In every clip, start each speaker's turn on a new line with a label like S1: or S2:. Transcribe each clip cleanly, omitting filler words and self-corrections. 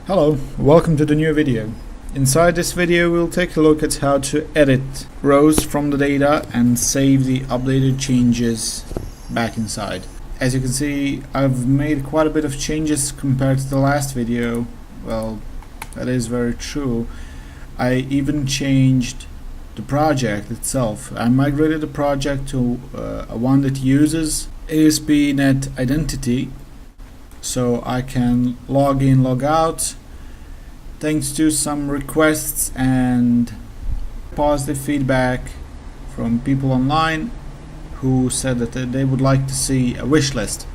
S1: Hello, welcome to the new video. Inside this video we'll take a look at how to edit rows from the data and save the updated changes back inside. As you can see, I've made quite a bit of changes compared to the last video. Well, that is very true. I even changed the project itself. I migrated the project to a one that uses ASP.NET Identity, so I can log in, log out, thanks to some requests and positive feedback from people online who said that they would like to see a wish list.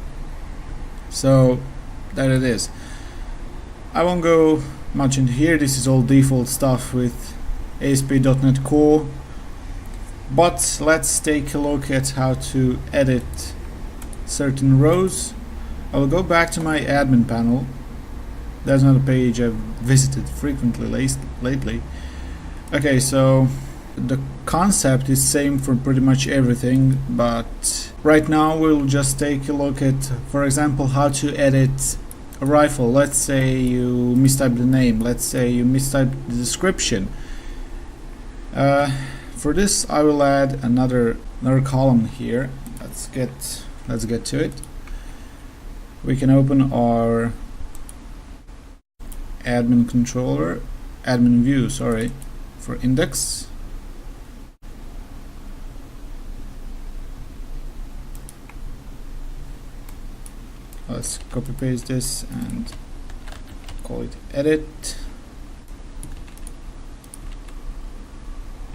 S1: So there it is. I won't go much into here. This is all default stuff with ASP.NET Core, but let's take a look at how to edit certain rows. I will go back to my admin panel. There's another page I've visited frequently lately. Okay, so the concept is same for pretty much everything, but right now we'll just take a look at, for example, how to edit a rifle. Let's say you mistyped the name. Let's say you mistyped the description. For this, I will add another column here. Let's get to it. We can open our admin view, for index. Let's copy paste this and call it edit,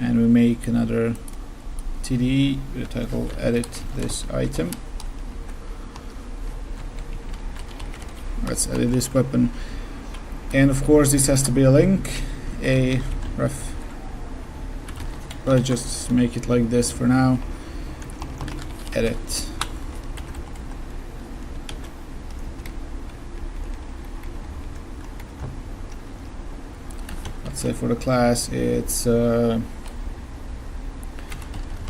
S1: and we make another TDE with the title edit this item. Let's edit this weapon, and of course this has to be a link, a ref. Let's just make it like this for now. Edit. Let's say for the class it's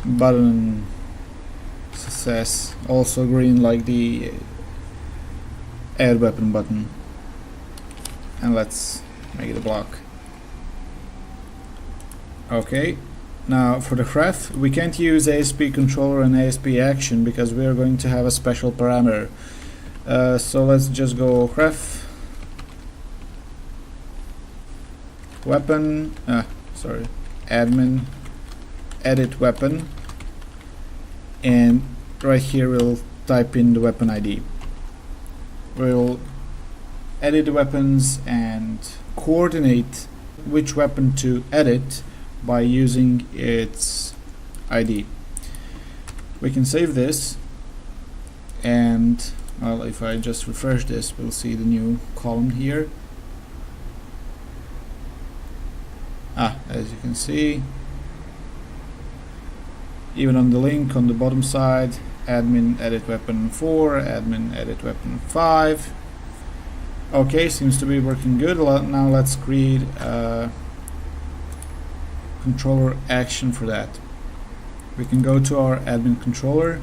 S1: button success, also green like the add weapon button, and let's make it a block. Okay, now for the ref, we can't use ASP controller and ASP action because we are going to have a special parameter. So let's just go ref weapon, admin edit weapon, and right here we'll type in the weapon ID. We'll edit the weapons and coordinate which weapon to edit by using its ID. We can save this, and well, if I just refresh this, we'll see the new column here. As you can see, even on the link on the bottom side, admin edit weapon 4, admin edit weapon 5. Okay, seems to be working good. Now let's create a controller action for that. We can go to our admin controller.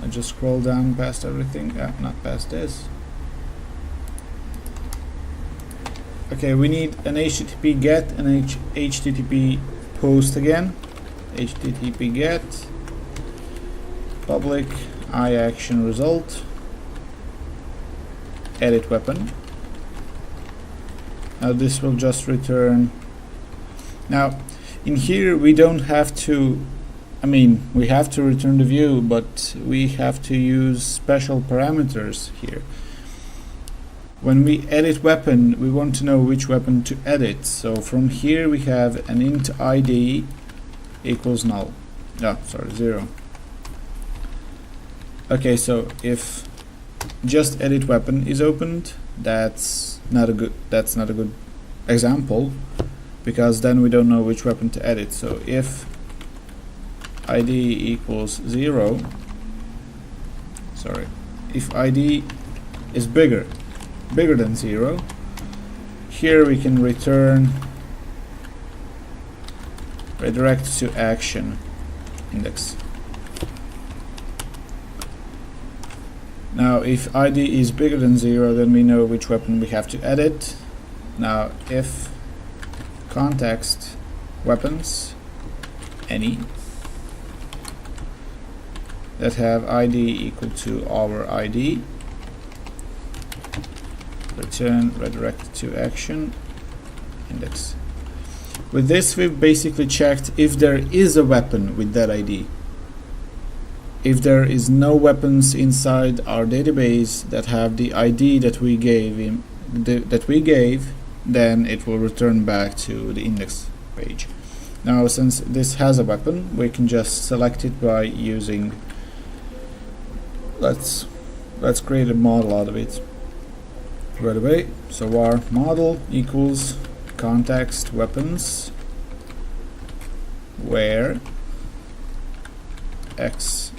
S1: I just scroll down past everything, not past this. Okay, we need an HTTP get and HTTP post again. HTTP get public iAction result edit weapon. Now this will just return. Now in here we don't have to, we have to return the view, but we have to use special parameters here. When we edit weapon, we want to know which weapon to edit. So from here we have an int ID equals null. 0. Okay, so if just edit weapon is opened, that's not a good example, because then we don't know which weapon to edit. So if ID equals 0, if ID is bigger than 0, here we can return redirect to action index. Now if ID is bigger than 0, then we know which weapon we have to edit. Now if context weapons any that have ID equal to our ID, return redirected to action index. With this, we've basically checked if there is a weapon with that ID. If there is no weapons inside our database that have the ID that we gave then it will return back to the index page. Now, since this has a weapon, we can just select it by using, let's create a model out of it right away. So our model equals context weapons where xid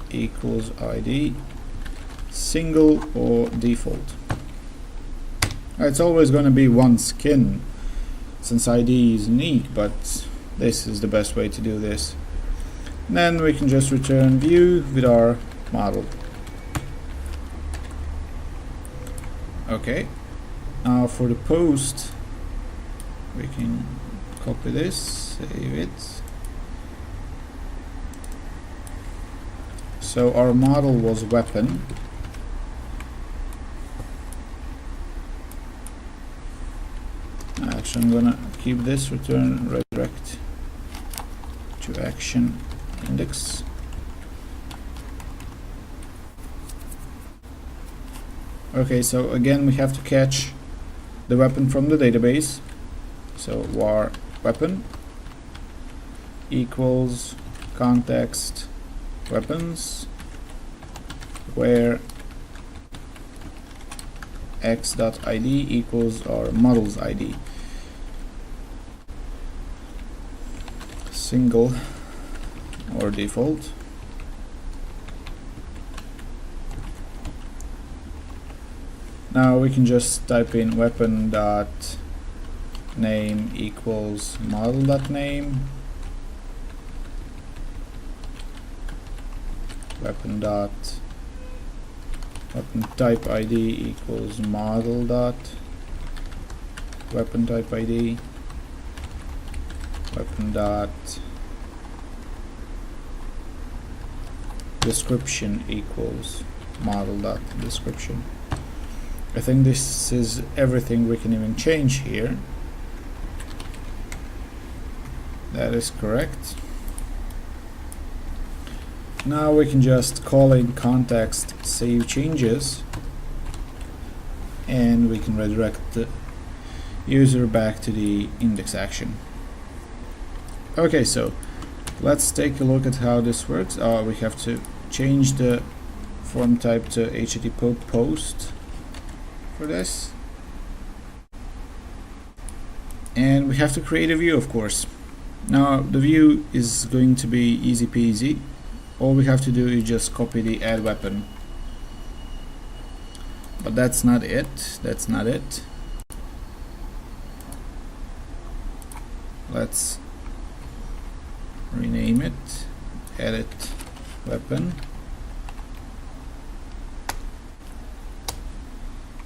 S1: equals ID single or default. It's always going to be one skin since ID is unique, but this is the best way to do this. And then we can just return view with our model. Okay, now for the post we can copy this, save it. So our model was weapon. Actually, I'm gonna keep this, return redirect to action index. Okay, so again we have to catch the weapon from the database. So var weapon equals context weapons where x.id equals our model's ID single or default. Now we can just type in weapon dot name equals model dot name, weapon type ID equals model dot weapon type ID, weapon dot description equals model dot description. I think this is everything we can even change here. That is correct. Now we can just call in context save changes and we can redirect the user back to the index action. Okay, so let's take a look at how this works. We have to change the form type to HTTP post for this, and we have to create a view, of course. Now the view is going to be easy peasy. All we have to do is just copy the add weapon, but that's not it. Let's rename it, edit weapon.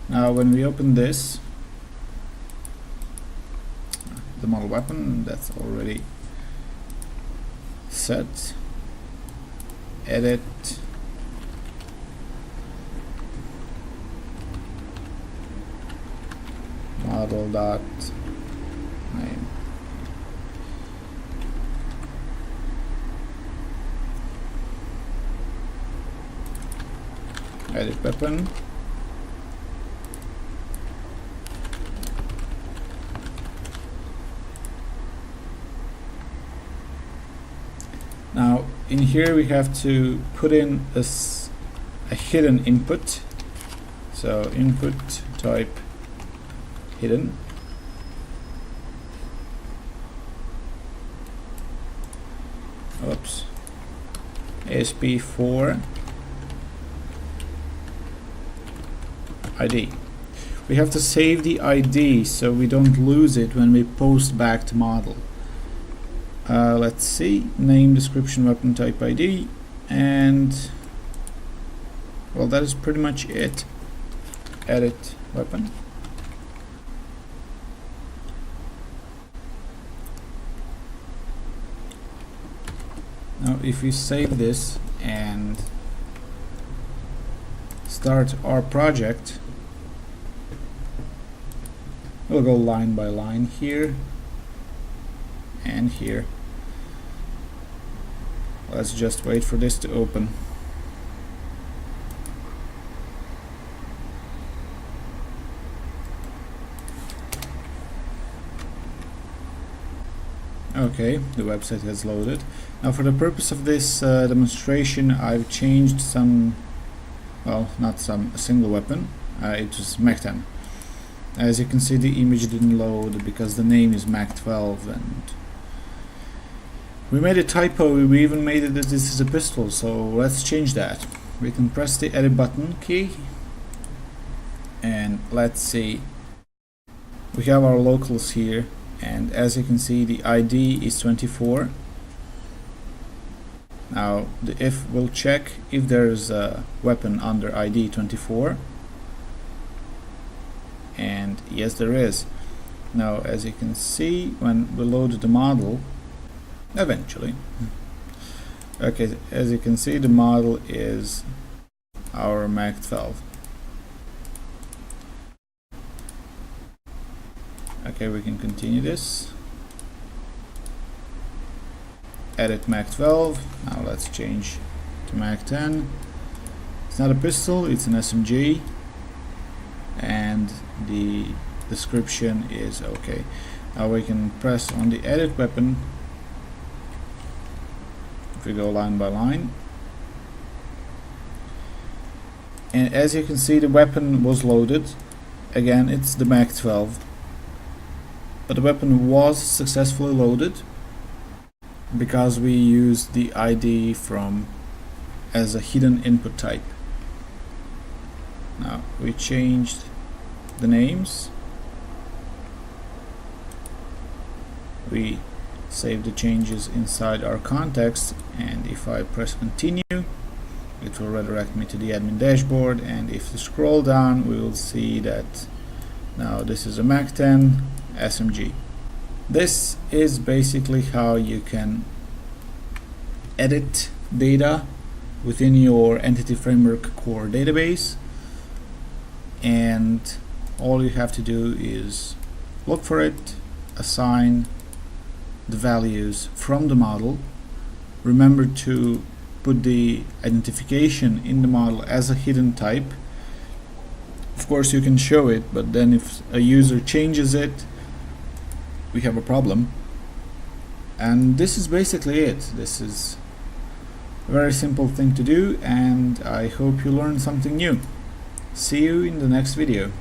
S1: Now when we open this, the model weapon, that's already set. Edit model dot name. Edit weapon. Now in here we have to put in a hidden input. So input type hidden. Oops. ASP4 ID. We have to save the ID so we don't lose it when we post back to model. Let's see, name, description, weapon type ID, and well, that is pretty much it. Edit weapon. Now if we save this and start our project, we'll go line by line here and here. Let's just wait for this to open. Okay, the website has loaded. Now for the purpose of this demonstration, I've changed some, well, not some, a single weapon. It was MAC-10. As you can see, the image didn't load because the name is MAC-12, and we made a typo. We even made it that this is a pistol, so let's change that. We can press the edit button key, and let's see. We have our locals here, and as you can see, the ID is 24. Now the if will check if there's a weapon under ID 24, and yes, there is. Now as you can see, when we load the model, eventually, okay, as you can see, the model is our MAC-12. Okay, we can continue this. Edit MAC-12. Now let's change to MAC-10. It's not a pistol, it's an SMG, and the description is okay. Now we can press on the edit weapon. If we go line by line, and as you can see, the weapon was loaded. Again, it's the MAC-12, but the weapon was successfully loaded because we used the ID from as a hidden input type. Now we changed the names, we save the changes inside our context, and if I press continue, it will redirect me to the admin dashboard. And if you scroll down, we will see that now this is a MAC-10 SMG. This is basically how you can edit data within your Entity Framework core database, and all you have to do is look for it, assign the values from the model. Remember to put the identification in the model as a hidden type. Of course you can show it, but then if a user changes it, we have a problem. And this is basically it. This is a very simple thing to do, and I hope you learned something new. See you in the next video.